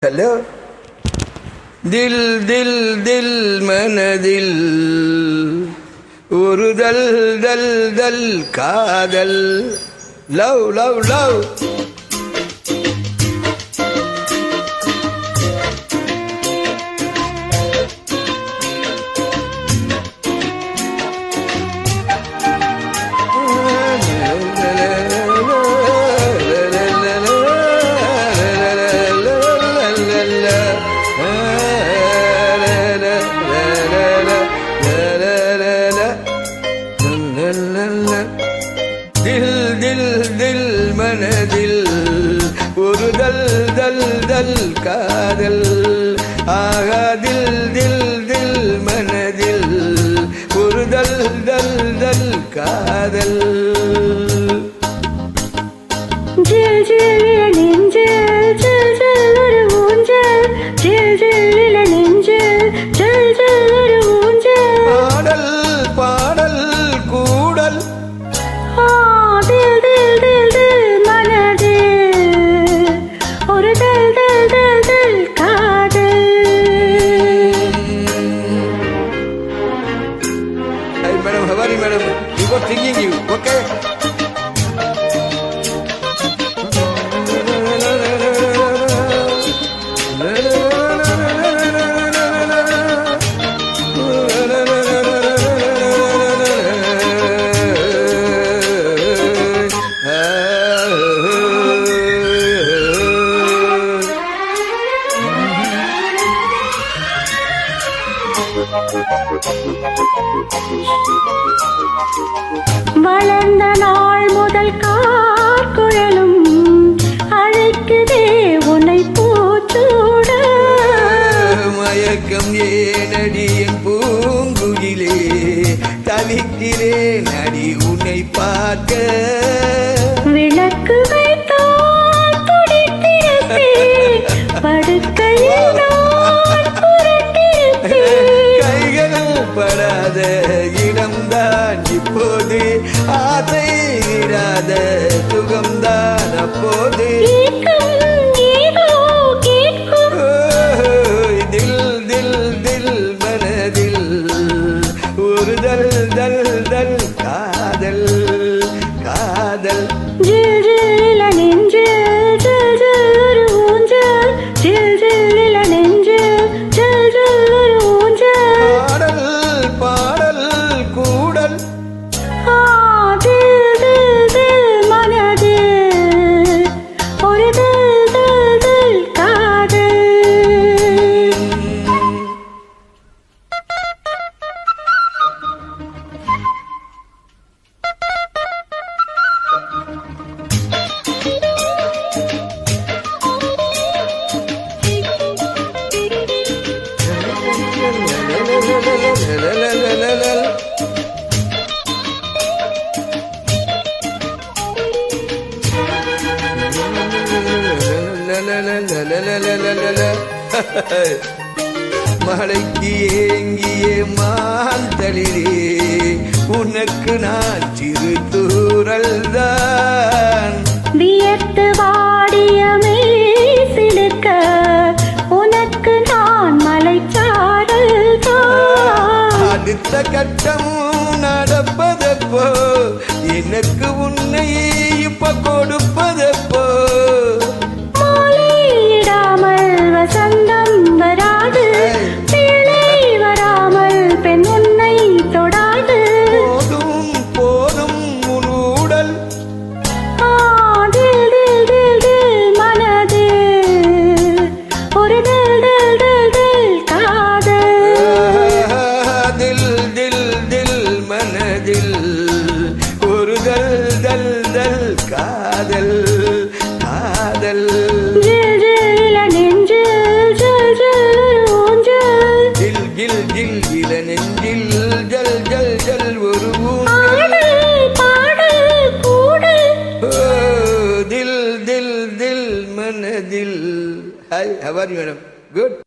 Hello தில் தில் தில் மனதில் ஒரு தல் தல் தல் காதல் லவ் லவ் லவ் தில் தில் தில் மனதில் ஒரு தல் தல் தல் காதல் ஆகா தில் தில் தில் மனதில் ஒரு தல் தல் தல் காதல் ஜில் ஜில் நெஞ்சில் ஜில் ஜில் ஒரு ஊஞ்சல் ஜில் ஜில் நெஞ்சில் ஜில் ஜில் ஒரு ஊஞ்சல் பாடல் பாடல் கூடல் தில் தில் தில் தில் மனதில் ஒரு தல் தல் தல் தல் காதல். Hey madam, how are you madam? You got thinking you, okay? வளர்ந்த நாள் முதல் கார்குழலும் அழைக்குதே உன்னை பூச்சூட. மயக்கம் ஏனடி என் பூங்குயிலே தவிக்கிறேன் அடி உன்னை பார்க்க. விளக்கு வைத்தால் துடித்திருப்பேன் படுக்கையில் நான் புரட்டிருப்பேன். கைகள் படாத இடம்தான் இப்போது ஆசை இராத சுகம்தான் அப்போது. தில் தில் தில் மனதில் ஒரு தல் தல் தல் காதல் காதல். ஜில் ஜில் நெஞ்சில் ஜில் ஜில் ஒரு ஊஞ்சல் ஜில் ஜில் நெஞ்சில் ஜில் ஜில் ஒரு ஊஞ்சல் பாடல் பாடல் கூடல் தில் தில் தில் மனதில் ஒரு தல் தல் தல் காதல். மழைக்கு ஏங்கிய மாந்தளிரே உனக்கு நான் சிறு தூரல் தான். வியர்த்து வாடிய மேசிலுக்க உனக்கு நான் மலைச்சாரல் தான். அடுத்த கட்டம் நடப்பதப்போ எனக்கு உன்னை இப்ப கொடுப்பதப்போ. மாலையிடாமல் வசந்தம் வராது பிள்ளை வராமல் பெண் உன்னை தொடாது. போதும் போதும் உன் ஊடல் தில் தில் தில் தில் மனதில் ஒரு தல் தல் தல் தல் காதல். தில் தில் தில் மனதில் ஒரு தல் தல் தல் காதல் காதல். ஜில் ஜில் நெஞ்சில் ஜில் ஜில் ஒரு ஊஞ்சல் ஜில் ஜில் ஜில் இள நெஞ்சில் ஜல் ஜல் ஜல் ஒரு ஊஞ்சல். ஆடல் பாடல் கூடல் தில் தில் தில் மனதில். Hi, how are you madam? Good.